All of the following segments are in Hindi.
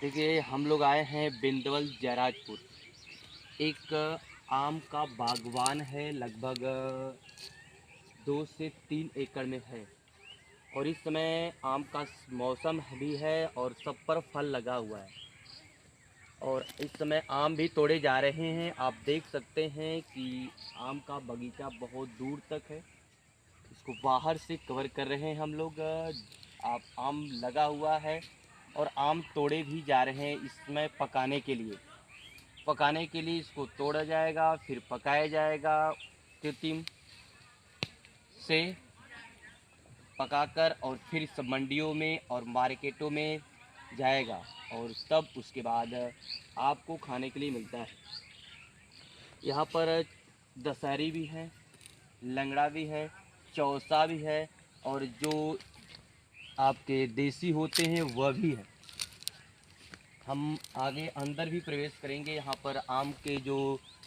देखिए हम लोग आए हैं बिंदवल जयराजपुर। एक आम का बागवान है, लगभग 2 से 3 एकड़ में है। और इस समय आम का मौसम भी है और सब पर फल लगा हुआ है। और इस समय आम भी तोड़े जा रहे हैं। आप देख सकते हैं कि आम का बगीचा बहुत दूर तक है। इसको बाहर से कवर कर रहे हैं हम लोग। आप आम लगा हुआ है और आम तोड़े भी जा रहे हैं इसमें पकाने के लिए इसको तोड़ा जाएगा, फिर पकाया जाएगा। कृत्रिम से पकाकर और फिर सब मंडियों में और मार्केटों में जाएगा और तब उसके बाद आपको खाने के लिए मिलता है। यहाँ पर दशहरी भी है, लंगड़ा भी है, चौसा भी है और जो आपके देसी होते हैं वह भी है। हम आगे अंदर भी प्रवेश करेंगे। यहाँ पर आम के जो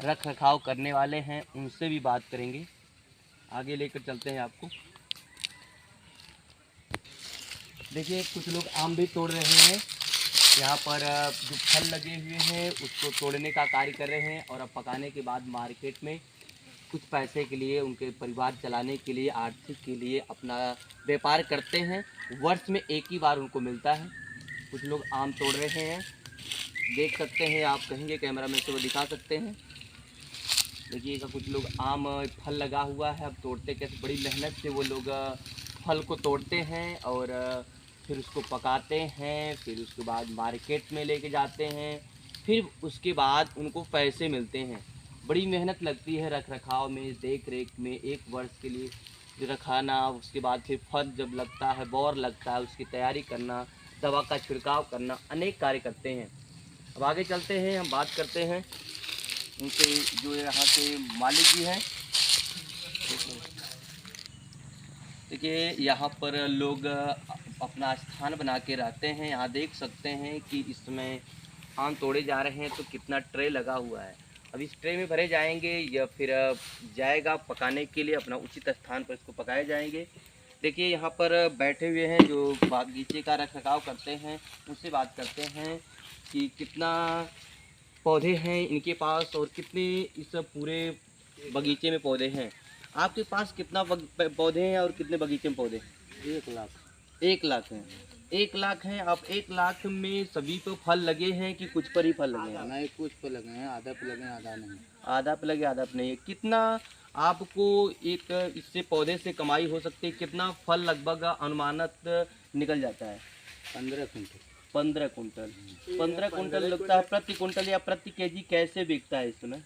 रख रखाव करने वाले हैं उनसे भी बात करेंगे। आगे लेकर चलते हैं आपको। देखिए कुछ लोग आम भी तोड़ रहे हैं। यहाँ पर जो फल लगे हुए हैं उसको तोड़ने का कार्य कर रहे हैं और अब पकाने के बाद मार्केट में कुछ पैसे के लिए, उनके परिवार चलाने के लिए, आर्थिक के लिए अपना व्यापार करते हैं। वर्ष में एक ही बार उनको मिलता है। कुछ लोग आम तोड़ रहे हैं, देख सकते हैं। आप कहेंगे कैमरा में से वो दिखा सकते हैं। देखिएगा कुछ लोग आम फल लगा हुआ है, अब तोड़ते कैसे, बड़ी मेहनत से वो लोग फल को तोड़ते हैं और फिर उसको पकाते हैं, फिर उसके बाद मार्केट में लेके जाते हैं, फिर उसके बाद उनको पैसे मिलते हैं। बड़ी मेहनत लगती है रख रखाव में, देख रेख में, एक वर्ष के लिए रखाना। उसके बाद फिर फल जब लगता है, बौर लगता है, उसकी तैयारी करना, दवा का छिड़काव करना, अनेक कार्य करते हैं। अब आगे चलते हैं, हम बात करते हैं उनसे जो यहाँ के मालिक भी हैं। देखिए यहाँ पर लोग अपना स्थान बना के रहते हैं। यहाँ देख सकते हैं कि इसमें आम तोड़े जा रहे हैं तो कितना ट्रे लगा हुआ है। अब इस ट्रे में भरे जाएंगे या फिर जाएगा पकाने के लिए, अपना उचित स्थान पर इसको पकाए जाएंगे। देखिए यहाँ पर बैठे हुए हैं जो बागीचे का रख रखाव करते हैं, उनसे बात करते हैं कि कितना पौधे हैं इनके पास और कितने इस पूरे बगीचे में पौधे हैं। आपके पास कितना पौधे हैं और कितने बगीचे में पौधे हैं? 1 लाख। 1 लाख हैं। 1 लाख हैं। आप 1 लाख में सभी पे फल लगे हैं कि कुछ पर ही फल लगे हैं? नहीं, कुछ पे लगे हैं, आधा पे लगे हैं, आधा नहीं। आधा पे लगे, आधा पे नहीं है। कितना आपको एक इससे पौधे से कमाई हो सकती है? कितना फल लगभग अनुमानित निकल जाता है? 15 कुंटल। 15 कुंटल। 15 कुंटल लगता है प्रति कुंटल या प्रति केजी कैसे बिकता है इस समय?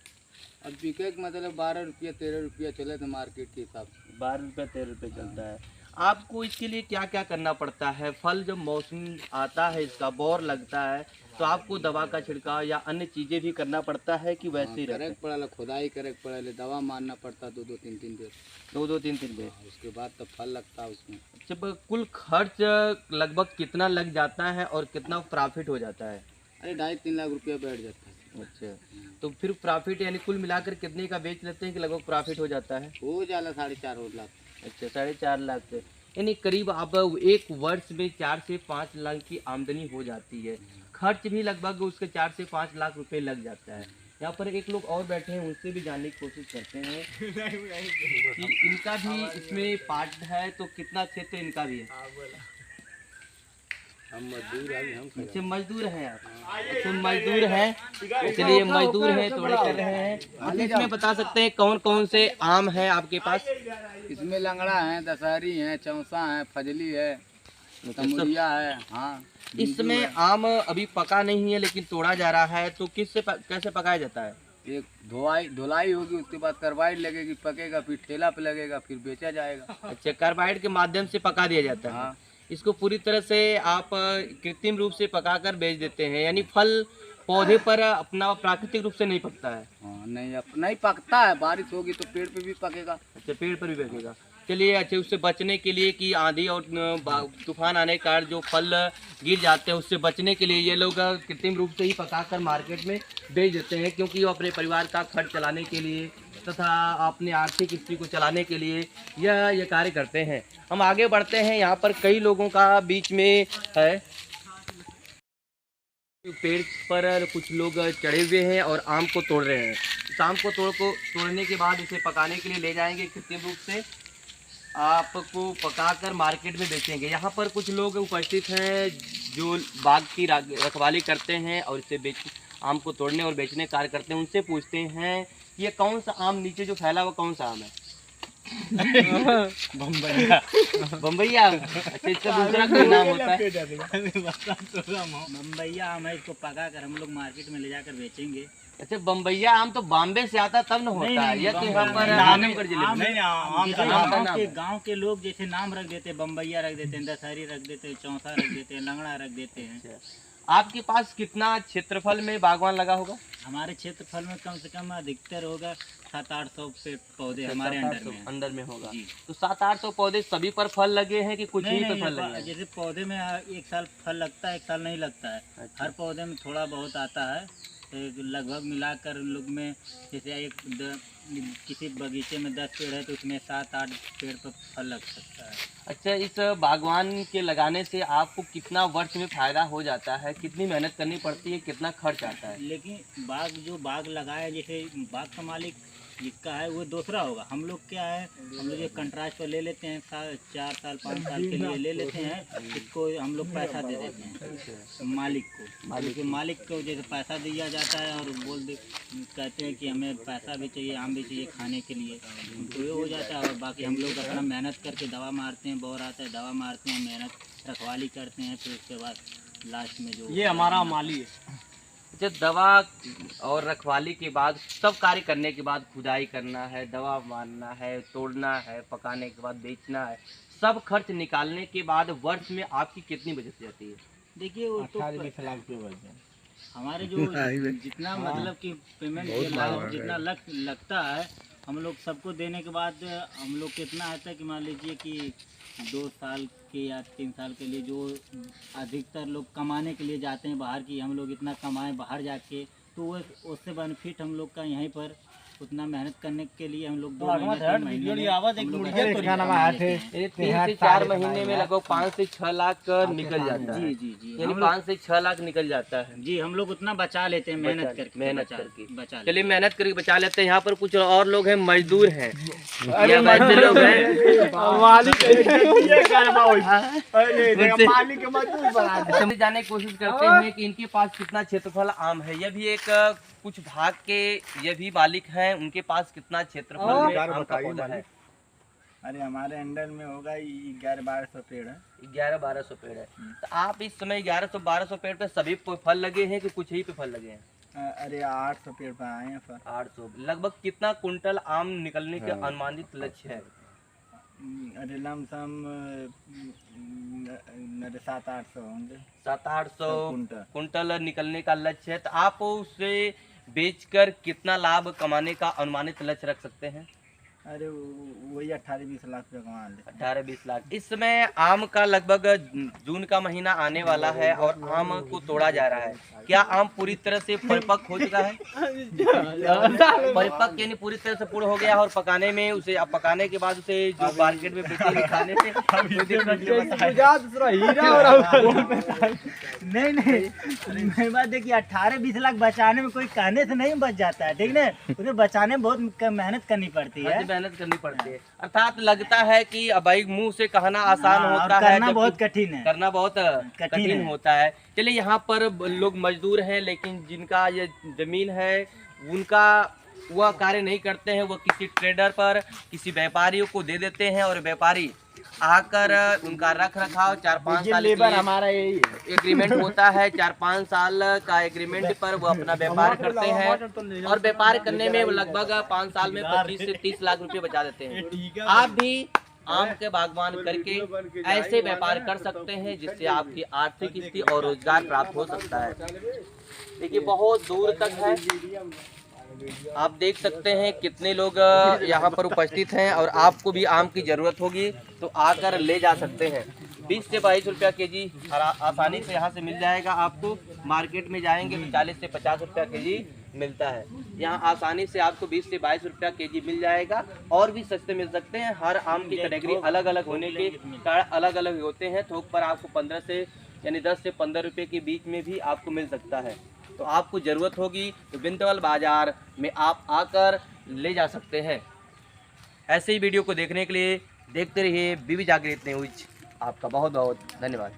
अब बिके मतलब 12 रुपया 13 रुपया चले तो मार्केट के हिसाब से 12 रुपये 13 रुपये चलता है। आपको इसके लिए क्या क्या करना पड़ता है? फल जब मौसम आता है, इसका बौर लगता है, तो आपको दवा का छिड़काव या अन्य चीज़ें भी करना पड़ता है कि वैसे ही रहता है? करे पड़ा, खुदाई करे पड़ा, दवा मारना पड़ता 2-2 3-3 बेर। 2-2 3-3 बेर। उसके बाद तब फल लगता है उसमें। जब कुल खर्च लगभग कितना लग जाता है और कितना प्रॉफिट हो जाता है? अरे 2.5-3 लाख रुपया बैठ जाता है। अच्छा, तो फिर प्रॉफिट यानी कुल मिलाकर कितने का बेच लेते हैं कि लगभग प्रॉफिट हो जाता है? हो जाला 4.5 लाख। अच्छा, 4.5 लाख से यानी करीब अब एक वर्ष में 4 से 5 लाख की आमदनी हो जाती है। खर्च भी लगभग उसके 4 से 5 लाख रुपए लग जाता है। यहाँ पर एक लोग और बैठे हैं, उनसे भी जानने की कोशिश करते हैं कि इनका भी इसमें पार्ट है, तो कितना क्षेत्र इनका भी है? हम मजदूर हैं, हम अच्छा, मजदूर हैं आप? अच्छा, मजदूर हैं। चलिए मजदूर हैं, तोड़े कर रहे हैं। आप इसमें बता सकते हैं कौन कौन से आम हैं आपके पास? इसमें लंगड़ा है, दशहरी है, चौसा है, फजली है, तमुरिया है। हाँ, इस समय आम अभी पका नहीं है लेकिन तोड़ा जा रहा है, तो कैसे पकाया जाता है? एक धुलाई होगी, उसके बाद कार्बाइड लगेगी, पकेगा, फिर ठेला पे लगेगा, फिर बेचा जाएगा। अच्छा, कार्बाइड के माध्यम से पका दिया जाता है। हाँ। इसको पूरी तरह से आप कृत्रिम रूप से पकाकर बेच देते हैं, यानी फल पौधे पर अपना प्राकृतिक रूप से नहीं पकता है। हाँ, नहीं पकता है। बारिश होगी तो पेड़ पे भी पकेगा। अच्छा, पेड़ पर भी पकेगा। चलिए, अच्छा, उससे बचने के लिए कि आंधी और तूफान आने के कारण जो फल गिर जाते हैं उससे बचने के लिए ये लोग कृत्रिम रूप से ही पकाकर मार्केट में बेच देते हैं, क्योंकि वो अपने परिवार का खर्च चलाने के लिए तथा अपनी आर्थिक स्थिति को चलाने के लिए यह कार्य करते हैं। हम आगे बढ़ते हैं। यहाँ पर कई लोगों का बीच में है। पेड़ पर कुछ लोग चढ़े हुए हैं और आम को तोड़ रहे हैं। इस आम को तोड़ने के बाद इसे पकाने के लिए ले जाएंगे कृत्रिम रूप से, आपको पकाकर मार्केट में बेचेंगे। यहाँ पर कुछ लोग उपस्थित हैं जो बाग की रखवाली करते हैं और इसे आम को तोड़ने और बेचने कार्य करते हैं। उनसे पूछते हैं ये कौन सा आम नीचे जो फैला हुआ कौन सा आम है? बम्बैया। बम्बैया। अच्छा, इसका दूसरा कोई नाम होता है? बम्बैया आम है, इसको पका कर हम लोग मार्केट में ले जाकर बेचेंगे। अच्छा, बम्बैया आम तो बॉम्बे से आता तब न होता है, या तो यहाँ पर आजमगढ़ जिले में? गांव के लोग जैसे नाम रख देते हैं, बम्बैया रख देते हैं, दशहरी रख देते हैं, चौसा रख देते हैं, लंगड़ा रख देते हैं। आपके पास कितना क्षेत्रफल में बागवान लगा होगा? हमारे क्षेत्रफल में कम से कम अधिकतर होगा 700-800 पेड़ पौधे हमारे अंडर में होगा। जी। तो 700-800 पौधे सभी पर फल लगे हैं कि कुछ ही पे फल लगे हैं? जैसे पौधे में एक साल फल लगता है, एक साल नहीं लगता है। अच्छा। हर पौधे में थोड़ा बहुत आता है। तो लगभग मिलाकर उन लोग में जैसे किसी बगीचे में 10 पेड़ है तो उसमें 7-8 पेड़ पर फल लग सकता है। अच्छा, इस बागवान के लगाने से आपको कितना वर्ष में फायदा हो जाता है? कितनी मेहनत करनी पड़ती है? कितना खर्च आता है? लेकिन बाग लगाया, जैसे बाग का मालिक जिसका है वो दूसरा होगा। हम लोग क्या है, हम लोग एक कंट्राक्ट पर ले लेते हैं, 4 साल 5 साल के लिए ले लेते हैं। इसको हम लोग पैसा दे देते हैं मालिक को जैसे पैसा दिया जाता है और कहते हैं कि हमें पैसा भी चाहिए, आम भी चाहिए खाने के लिए, तो ये हो जाता है। और बाकी हम लोग अपना मेहनत करके दवा मारते हैं, बोर आता है दवा मारते हैं, मेहनत रखवाली करते हैं, फिर उसके बाद लास्ट में जो ये हमारा माली है। जब दवा और रखवाली के बाद सब कार्य करने के बाद खुदाई करना है, दवा मारना है, तोड़ना है, पकाने के बाद बेचना है, सब खर्च निकालने के बाद वर्ष में आपकी कितनी बचत जाती है? देखिए वो तो 18-20 लाख रुपये बच जाए हमारे जो जितना मतलब कि पेमेंट जितना लगता है, हम लोग सबको देने के बाद हम लोग कितना आता है कि मान लीजिए कि 2 साल के या 3 साल के लिए जो अधिकतर लोग कमाने के लिए जाते हैं बाहर की, हम लोग इतना कमाएं बाहर जाके, तो वो उससे बेनिफिट हम लोग का यहीं पर उतना मेहनत करने के लिए हम लोग 2 महीने 3 महीने में 3 से 4 महीने में लगभग 5 से 6 लाख निकल जाता है। जी यानी 5 से 6 लाख निकल जाता है। जी, हम लोग उतना बचा लेते हैं मेहनत करके बचा। चलिए, मेहनत करके बचा लेते हैं। यहाँ पर कुछ और लोग हैं, मजदूर हैं, या वैसे लोग हैं समझ जाने की कोशिश करते हैं कि इनके पास कितना क्षेत्रफल आम है। यह भी एक कुछ भाग के ये भी मालिक हैं, उनके पास कितना क्षेत्रफल में आम का पौधा है? अरे हमारे अंडर में होगा 1100-1200 पेड़ है। 1100-1200 पेड़ है। तो आप इस समय 1100-1200 पेड़ पे सभी फल लगे हैं कि कुछ ही पे फल लगे हैं? अरे 800 पेड़ पे आए हैं फल। 800। लगभग कितना कुंटल आम निकलने के अनुमानित लक्ष्य है? अरे लमसम 700-800 होंगे। 700-800 कुंटल निकलने का लक्ष्य है। तो आप उसे बेचकर कितना लाभ कमाने का अनुमानित लक्ष्य रख सकते हैं? अरे वही 18-20 लाख रुपये कमा लेते हैं। 18-20 लाख। इस समय आम का लगभग जून का महीना आने वाला है और आम को तोड़ा जा रहा है। क्या आम पूरी तरह से परिपक्व हो चुका है? परिपक्व यानी पूरी तरह से पूर्ण हो गया है और पकाने में उसे अब पकाने के बाद उसे जो मार्केट में बेचेंगे खाने से नहीं बात देखिए, 18-20 लाख बचाने में कोई कहने से नहीं बच जाता है, ठीक है। उसे बचाने में बहुत मेहनत करनी पड़ती है। मेहनत करनी पड़ती है, अर्थात लगता है कि भाई मुंह से कहना आसान होता है, करना बहुत कठिन है। करना बहुत कठिन होता है। चलिए, यहाँ पर लोग मजदूर हैं, लेकिन जिनका ये जमीन है उनका वह कार्य नहीं करते हैं, वह किसी ट्रेडर पर किसी व्यापारियों को दे देते हैं और व्यापारी आकर उनका रख रखाव 4-5 साल हमारा यही एग्रीमेंट होता है। 4-5 साल का एग्रीमेंट पर वो अपना व्यापार करते हैं और व्यापार करने में लगभग 5 साल में 25 से 30 लाख रुपए बचा देते हैं। आप भी आम के बागवान करके ऐसे व्यापार कर सकते हैं जिससे आपकी आर्थिक स्थिति और रोजगार प्राप्त हो सकता है। देखिए, बहुत दूर तक है, आप देख सकते हैं कितने लोग यहाँ पर उपस्थित हैं और आपको भी आम की ज़रूरत होगी तो आकर ले जा सकते हैं। 20 से 22 रुपया केजी आसानी से यहाँ से मिल जाएगा आपको। मार्केट में जाएंगे तो 40 से 50 रुपया केजी मिलता है। यहाँ आसानी से आपको 20 से 22 रुपया केजी मिल जाएगा और भी सस्ते मिल सकते हैं। हर आम की कैटेगरी अलग अलग होने के कारण अलग अलग होते हैं। थोक पर आपको 15 से यानी 10 से 15 रुपये के बीच में भी आपको मिल सकता है। तो आपको ज़रूरत होगी तो बिंतवल बाज़ार में आप आकर ले जा सकते हैं। ऐसे ही वीडियो को देखने के लिए देखते रहिए बीबी जागृत न्यूज। आपका बहुत बहुत धन्यवाद।